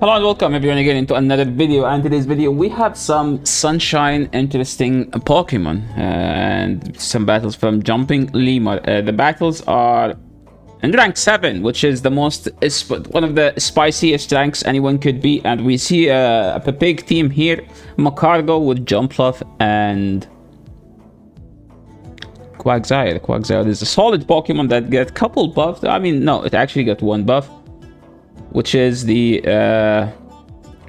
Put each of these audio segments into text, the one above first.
Hello and welcome everyone again into another video, and today's video we have some sunshine interesting Pokemon and some battles from Jumping Lemur. The battles are in rank 7, which is the one of the spiciest ranks anyone could be, and we see a big team here. Magcargo with Jumpluff and Quagsire. Quagsire is a solid Pokemon that get couple buffs. I mean, no, it actually got one buff, which is the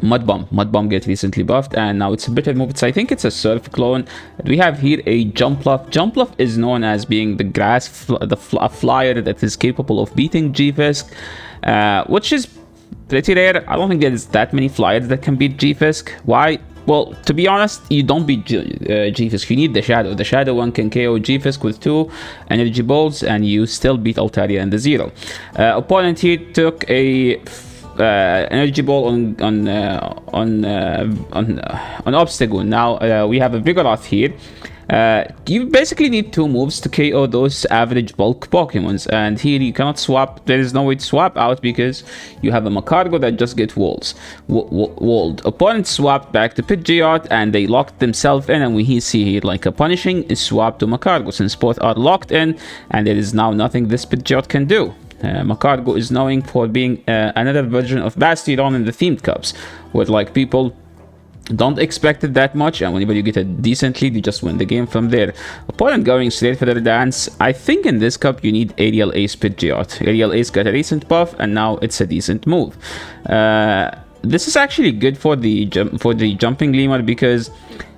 Mud Bomb. Mud Bomb get recently buffed, and now it's a better move. I think it's a Surf clone. We have here a Jumpluff. Jumpluff is known as being the flyer that is capable of beating G-Fisk, which is pretty rare. I don't think there's that many flyers that can beat G-Fisk. Why? Well, to be honest, you don't beat G-Fisk. You need the Shadow. The Shadow one can KO G-Fisk with 2 energy balls, and you still beat Altaria in the 0. Opponent here took a energy ball on Obstagoon. Now we have a Vigoroth here. You basically need 2 moves to KO those average bulk Pokemons, and here you cannot swap. There is no way to swap out because you have a Magcargo that just gets walled. Opponents swapped back to Pidgeot and they locked themselves in, and we see here like a punishing is swapped to Magcargo since both are locked in, and there is now nothing this Pidgeot can do. Magcargo is known for being another version of Bastiodon in the themed cups, where like people don't expect it that much, and whenever you get a decent lead, you just win the game from there. Opponent going straight for the dance. I think in this cup you need Aerial Ace Pidgeot. Aerial Ace got a recent buff, and now it's a decent move. This is actually good for the Jumping Lemur because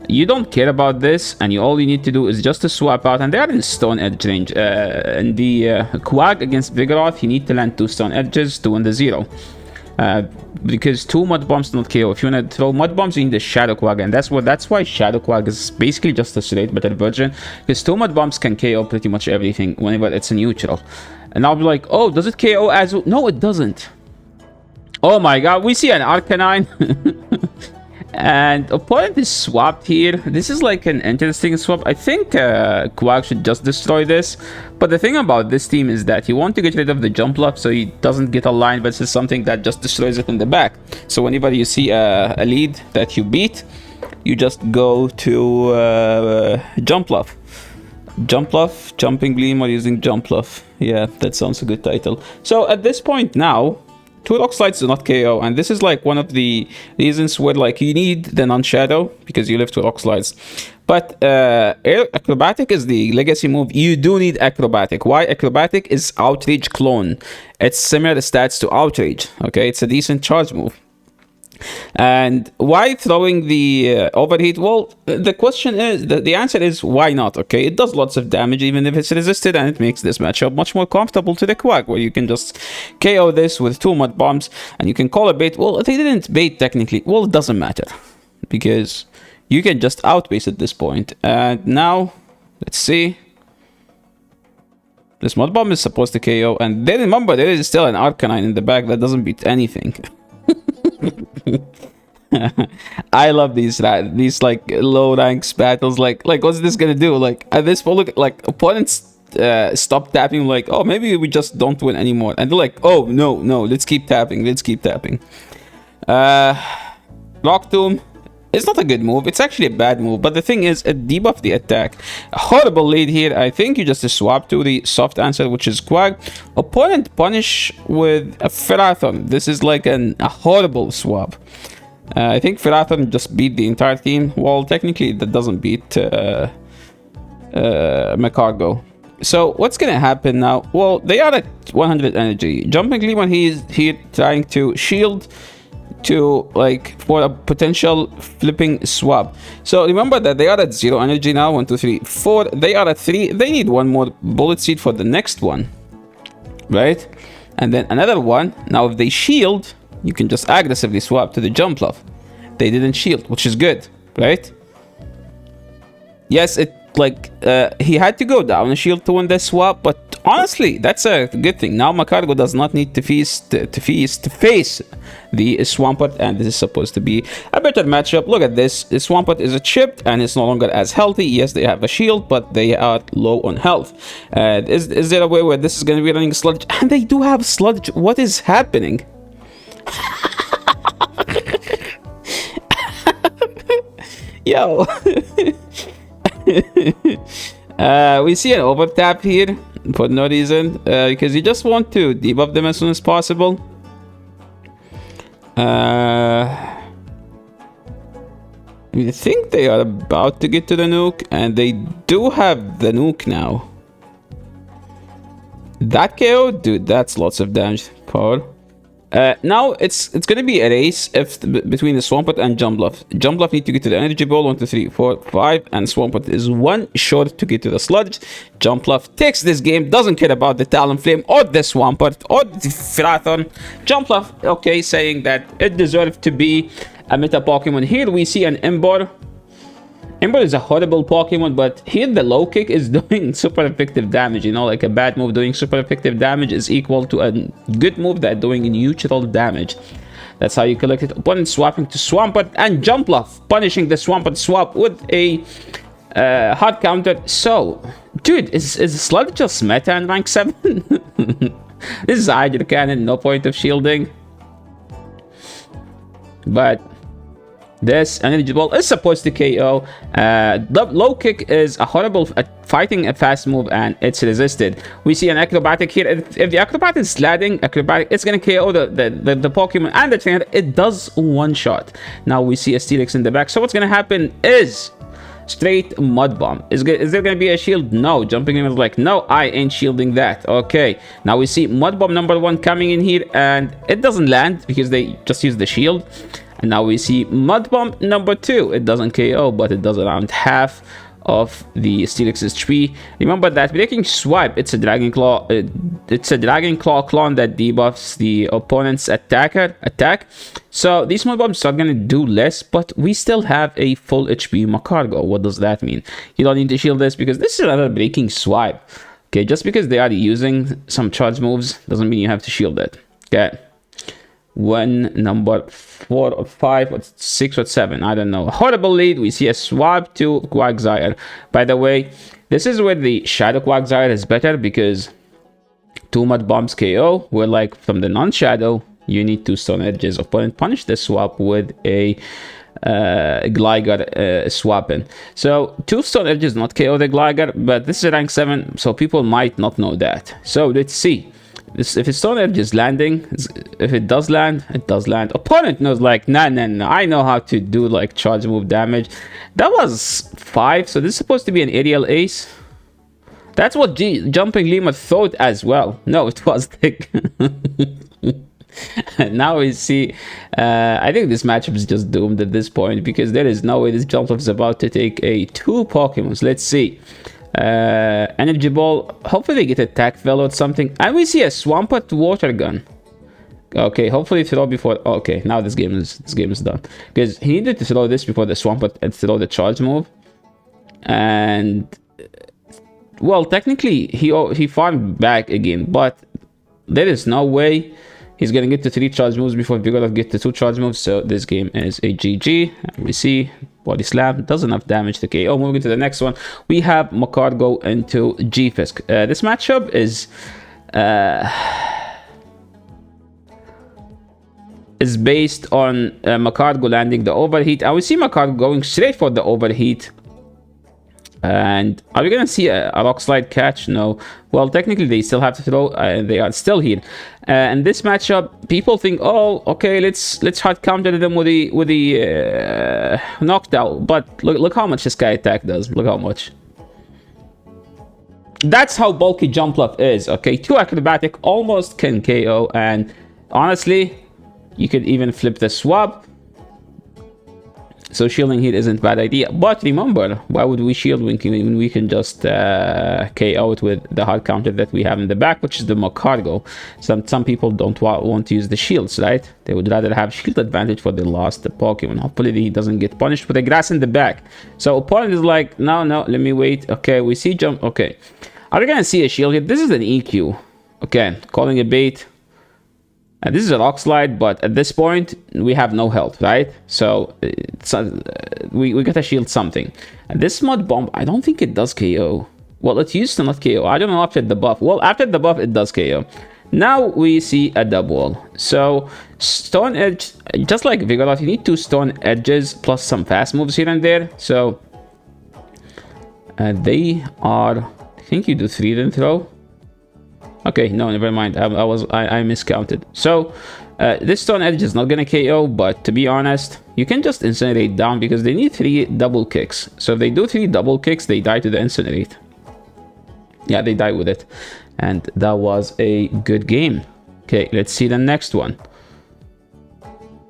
you don't care about this, and all you need to do is just to swap out, and they are in Stone Edge range. In the Quag against Vigoroth, you need to land 2 Stone Edges to win the 0. Because 2 Mud Bombs don't KO. If you want to throw Mud Bombs, you need the Shadow Quag, and that's why Shadow Quag is basically just a straight better version, because 2 Mud Bombs can KO pretty much everything whenever it's a neutral. And I'll be like, oh, does it KO as well? No, it doesn't. Oh my god, we see an Arcanine. And opponent is swapped here. This is like an interesting swap. I think Quag should just destroy this. But the thing about this team is that you want to get rid of the Jumpluff so he doesn't get a line, but this is something that just destroys it in the back. So whenever you see a lead that you beat, you just go to Jumpluff. Jumpluff, Jumping Lemur using Jumpluff. Yeah, that sounds a good title. So at this point now, 2 Rock Slides do not KO, and this is like one of the reasons where like you need the non-shadow because you live 2 Rock Slides. But Acrobatic is the legacy move. You do need Acrobatic. Why? Acrobatic is Outrage clone. It's similar stats to Outrage. Okay, it's a decent charge move. And why throwing the Overheat? Well, the question is, the answer is why not? Okay, it does lots of damage even if it's resisted, and it makes this matchup much more comfortable to the Quag, where you can just KO this with 2 Mud Bombs and you can call a bait. Well, they didn't bait technically. Well, it doesn't matter because you can just outbase at this point. And now let's see. This Mud Bomb is supposed to KO, and then remember there is still an Arcanine in the back that doesn't beat anything. I love these like low ranks battles. Like what's this gonna do? Like at this point, look, like opponents stop tapping. Like, oh, maybe we just don't win anymore, and they're like, oh no, let's keep tapping. Rock Tomb. It's not a good move. It's actually a bad move. But the thing is, it debuffed the attack. A horrible lead here. I think you just swap to the soft answer, which is Quag. Opponent punish with a Ferrothorn. This is like a horrible swap. I think Ferrothorn just beat the entire team. Well, technically, that doesn't beat Magcargo. So what's gonna happen now? Well, they are at 100 energy. Jumping Lemur, he is here trying to shield to like for a potential flipping swap. So remember that they are at 0 energy now. 1 2 3 4. They are at 3. They need 1 more bullet seed for the next one, right? And then another one. Now if they shield, you can just aggressively swap to the Jumpluff. They didn't shield, which is good, right? Yes, it like he had to go down a shield to win this swap, but honestly, that's a good thing. Now Magcargo does not need to face the Swampert, and this is supposed to be a better matchup. Look at this. The Swampert is a chipped and it's no longer as healthy. Yes, they have a shield, but they are low on health. Is there a way where this is going to be running Sludge? And they do have Sludge. What is happening? Yo. We see an overtap here for no reason, because you just want to debuff them as soon as possible. I think they are about to get to the nuke, and they do have the nuke now. That KO, dude, that's lots of damage power. Now it's gonna be a race between the Swampert and Jumbluff. Jumbluff need to get to the energy ball 1, 2, 3, 4, 5, and Swampert is one short to get to the sludge. Jumbluff takes this game, doesn't care about the Talonflame or the Swampert or the Firathon. Jumbluff, okay, saying that it deserved to be a meta Pokemon. Here we see an Ember. Ember is a horrible Pokemon, but here the low kick is doing super effective damage. You know, like a bad move doing super effective damage is equal to a good move that doing neutral damage. That's how you collect it. Opponent swapping to Swampert, and Jumbluff punishing the Swampert swap with a hard counter. So, dude, is Sludge just meta in rank 7? This is Hydro Cannon, no point of shielding. But this energy ball is supposed to KO. The low kick is a horrible fighting a fast move, and it's resisted. We see an acrobatic here. If the acrobat is sliding acrobatic, it's gonna KO the Pokemon and the trainer. It does one shot. Now we see a Steelix in the back. So what's gonna happen is straight Mud Bomb. Is there gonna be a shield? No. Jumping in is like, no, I ain't shielding that. Okay, now we see Mud Bomb number 1 coming in here, and it doesn't land because they just use the shield. And now we see Mud Bomb number 2. It doesn't KO, but it does around half of the Steelix's HP. Remember that Breaking Swipe, it's a Dragon Claw. It's a Dragon Claw clone that debuffs the opponent's attack. So these Mud Bombs are gonna do less, but we still have a full HP Magcargo. What does that mean? You don't need to shield this because this is another Breaking Swipe. Okay, just because they are using some charge moves doesn't mean you have to shield it. Okay. When number 4 or 5 or 6 or 7, I don't know. Horrible lead. We see a swap to Quagsire. By the way, this is where the Shadow Quagsire is better because 2 Mud Bombs KO. Where like from the non-Shadow, you need 2 Stone Edges. Opponent punish the swap with a Gligar swapping. So 2 Stone Edges not KO the Gligar, but this is rank 7, so people might not know that. So let's see. If it's Stone Edge is landing, if it does land, it does land. Opponent knows like, nah, I know how to do like charge move damage. That was 5, so this is supposed to be an aerial ace. That's what Jumping Lemur thought as well. No, it was thick. Now we see, I think this matchup is just doomed at this point because there is no way this Jumpluff is about to take a 2 Pokemons. Let's see. Energy Ball, hopefully they get attack Velo or something, and we see a Swampert Water Gun. Okay, hopefully throw before. Okay, now this game is done because he needed to throw this before the Swampert and throw the charge move. And well, technically he farmed back again, but there is no way he's gonna get to 3 charge moves before Vigoroth get to 2 charge moves. So this game is a GG. And we see Body Slam does enough damage to KO. Moving to the next one, we have Magcargo into G-Fisk. This matchup is based on Magcargo landing the overheat. And we see Magcargo going straight for the overheat. And are we gonna see a rock slide catch? No. Well, technically they still have to throw. They are still here. And this matchup, people think, oh, okay, let's hard counter them with the knockdown. But look how much this guy attack does. Look how much. That's how bulky Jumpluff is. Okay, 2 acrobatic almost can KO. And honestly, you could even flip the swap. So shielding here isn't a bad idea. But remember, why would we shield when we can just KO it with the hard counter that we have in the back, which is the Magcargo. Some people don't want to use the shields, right? They would rather have shield advantage for the last Pokemon. Hopefully he doesn't get punished with the grass in the back. So opponent is like, no, let me wait. Okay, we see jump. Okay. Are we going to see a shield here? This is an EQ. Okay, calling a bait. And this is a rock slide, but at this point we have no health, right? So we gotta shield something. And this Mud Bomb, I don't think it does KO. Well, it used to not KO. I don't know after the buff. Well, after the buff, it does KO. Now we see a double. So Stone Edge, just like Vigoroth, you need 2 Stone Edges plus some fast moves here and there. So they are, I think you do 3 then throw. Okay, no, never mind. I miscounted. So this Stone Edge is not gonna KO, but to be honest, you can just Incinerate down because they need 3 double kicks. So if they do 3 double kicks, they die to the Incinerate. Yeah, they die with it. And that was a good game. Okay, let's see the next one.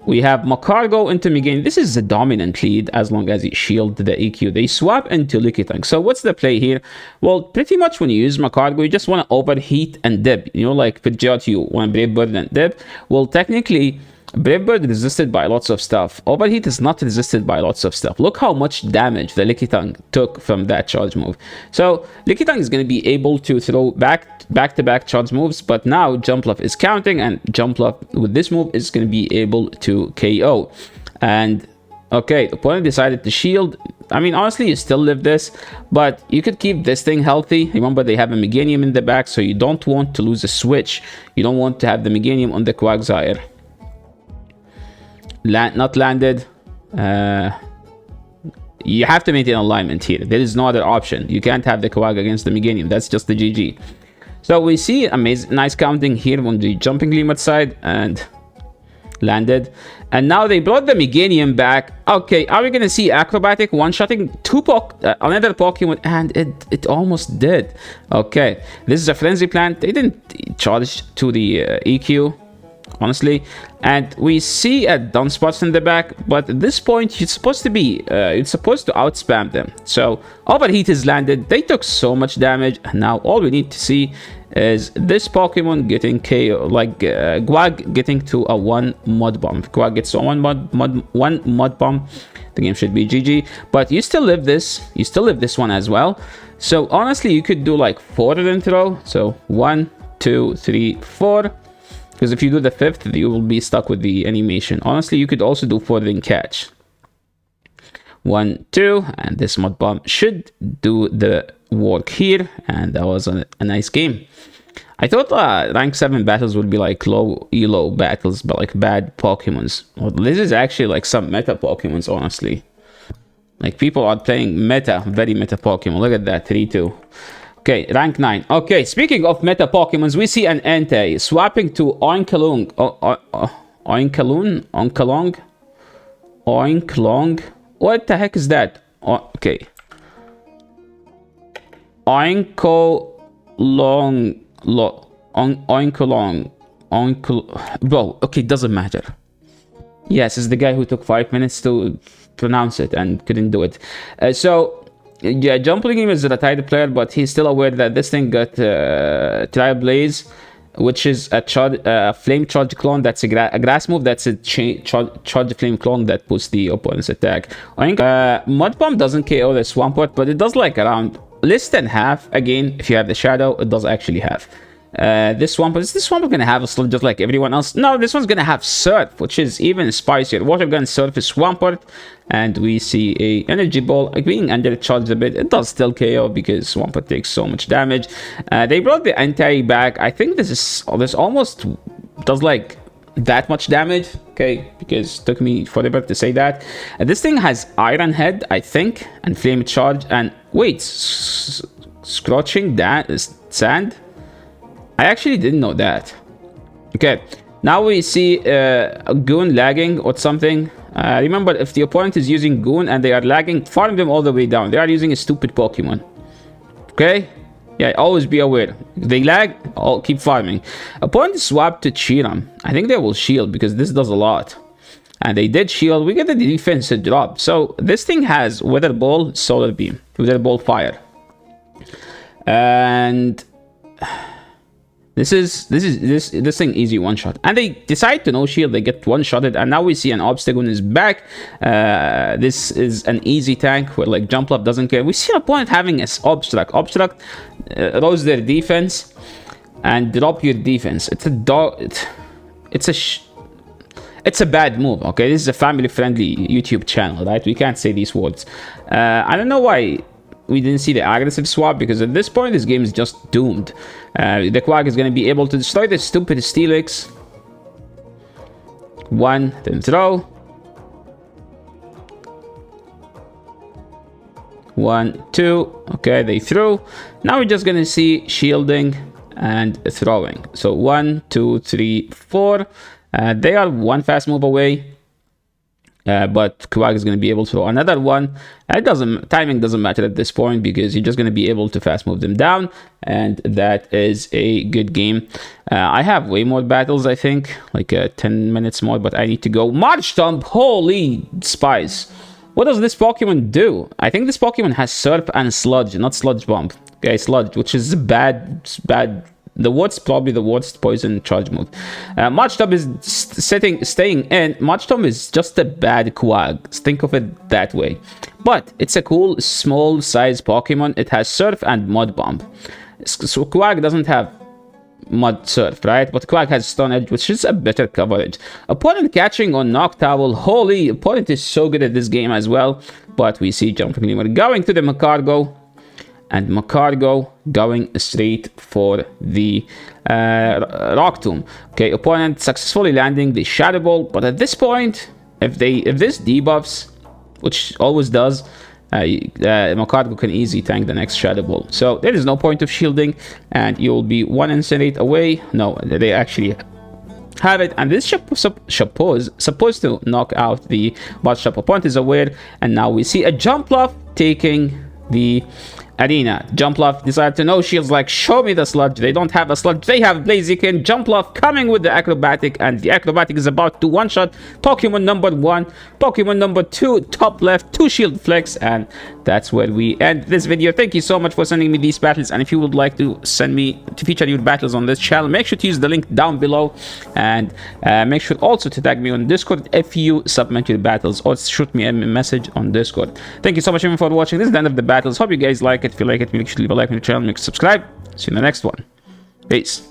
We have Magcargo into Meganium. This is a dominant lead as long as you shield the EQ. They swap into Lickitung. So what's the play here? Well, pretty much when you use Magcargo, you just want to overheat and dip. You know, like Pidgeot, you want Brave Bird and dip. Well, technically, Brave Bird resisted by lots of stuff. Overheat is not resisted by lots of stuff. Look how much damage the Lickitung took from that charge move. So Lickitung is going to be able to throw back-to-back charge moves, but now Jumpluff is counting, and Jumpluff with this move is going to be able to KO. And okay, the opponent decided to shield. I mean, honestly, you still live this, but you could keep this thing healthy. Remember, they have a Meganium in the back, so you don't want to lose a switch. You don't want to have the Meganium on the Quagsire. Not landed. You have to maintain alignment here. There is no other option. You can't have the Quag against the Meganium. That's just the GG. So we see nice counting here on the jumping limit side and landed. And now they brought the Meganium back. Okay, are we gonna see Acrobatic one-shotting another Pokemon? And it almost did. Okay, this is a Frenzy Plant. They didn't charge to the EQ, honestly. And we see a Dunsparce in the back, but at this point you're supposed to outspam them. So Overheat is landed. They took so much damage, and now all we need to see is this Pokemon getting KO, like Quag getting to a 1 Mud Bomb. If Quag gets to one Mud Bomb, the game should be GG. But you still live this. You still live this one as well. So honestly, you could do like 4 in throw. So 1, 2, 3, 4. Because if you do the 5th, you will be stuck with the animation. Honestly, you could also do 4 then catch. 1, 2, and this Mud Bomb should do the work here. And that was a nice game. I thought rank 7 battles would be like low elo battles, but like bad Pokemons. Well, this is actually like some meta Pokemons, honestly. Like people are playing very meta Pokemon. Look at that, 3-2. Okay, rank 9. Okay, speaking of meta Pokemons, we see an Entei swapping to Oinkologne. Oinklong? What the heck is that? Okay. Oinkolong. Bro, okay, doesn't matter. Yes, it's the guy who took 5 minutes to pronounce it and couldn't do it. Yeah, Jumpling is a retired player, but he's still aware that this thing got Trial Blaze, which is a Flame Charge clone. That's a grass move. That's a Charge Flame clone that puts the opponent's attack. I think Mud Bomb doesn't KO the Swampert, but it does like around less than half. Again, if you have the Shadow, it does actually have. This Swampert, is this Swampert gonna have a slip just like everyone else? No, this one's gonna have Surf, which is even spicier. Water Gun, Surf is Swampert, and we see a Energy Ball being undercharged a bit. It does still KO because Swampert takes so much damage. They brought the Entei back. I think this almost does like that much damage. Okay, because it took me forever to say that. This thing has Iron Head, I think, and Flame Charge, and wait, Scorching Sand. I actually didn't know that. Okay, now we see Goon lagging or something. Remember, if the opponent is using Goon and they are lagging, farm them all the way down. They are using a stupid Pokemon. Okay? Yeah, always be aware. If they lag, I'll keep farming. Opponent swapped to Chiram. I think they will shield because this does a lot. And they did shield. We get the defense drop. So this thing has Weather Ball, Solar Beam, Weather Ball, Fire. And this thing easy one shot, and they decide to no shield. They get one shotted, and now we see an Obstagoon is back. This is an easy tank where like Jumpluff doesn't care. We see an opponent having a Obstruct rose their defense and drop your defense. It's a dog. It's a bad move. Okay, this is a family friendly YouTube channel, right? We can't say these words. I don't know why we didn't see the aggressive swap, because at this point this game is just doomed. The Quag is going to be able to destroy the stupid Steelix. 1, then throw. 1, 2. Okay, they threw. Now we're just gonna see shielding and throwing. So 1, 2, 3, 4. They are one fast move away. But Quag is going to be able to throw another one. Timing doesn't matter at this point because you're just going to be able to fast move them down, and that is a good game. I have way more battles, I think, like 10 minutes more, but I need to go. Marchtomp, holy spice! What does this Pokemon do? I think this Pokemon has Surf and Sludge, not Sludge Bomb. Okay, Sludge, which is bad. Probably the worst poison charge move. Marchtomp is staying in. Marchtomp is just a bad Quag. Think of it that way. But it's a cool small size Pokemon. It has Surf and Mud Bomb. So Quag doesn't have Mud Surf, right? But Quag has Stone Edge, which is a better coverage. Opponent catching on Noctowl. Holy, opponent is so good at this game as well. But we see Jumping Lemur going to the Magcargo. And Magcargo going straight for the Rock Tomb. Okay, opponent successfully landing the Shadow Ball, but at this point, if this debuffs, which always does, Magcargo can easily tank the next Shadow Ball. So there is no point of shielding, and you'll be 1 Incinerate away. No, they actually have it, and this supposed to knock out the Marchtomp. Opponent is aware, and now we see a Jumpluff taking the arena. Jumpluff decided to no shields, like, show me the Sludge. They don't have a Sludge, they have Blaziken. Jumpluff coming with the Acrobatic, and the Acrobatic is about to one-shot Pokemon number 1. Pokemon number 2, top left, 2 shield flex, and that's where we end this video. Thank you so much for sending me these battles, and if you would like to send me to feature your battles on this channel, make sure to use the link down below, and make sure also to tag me on Discord if you submit your battles, or shoot me a message on Discord. Thank you so much for watching. This is the end of the battles. Hope you guys like it. If you like it, make sure to leave a like on the channel, make sure to subscribe. See you in the next one. Peace.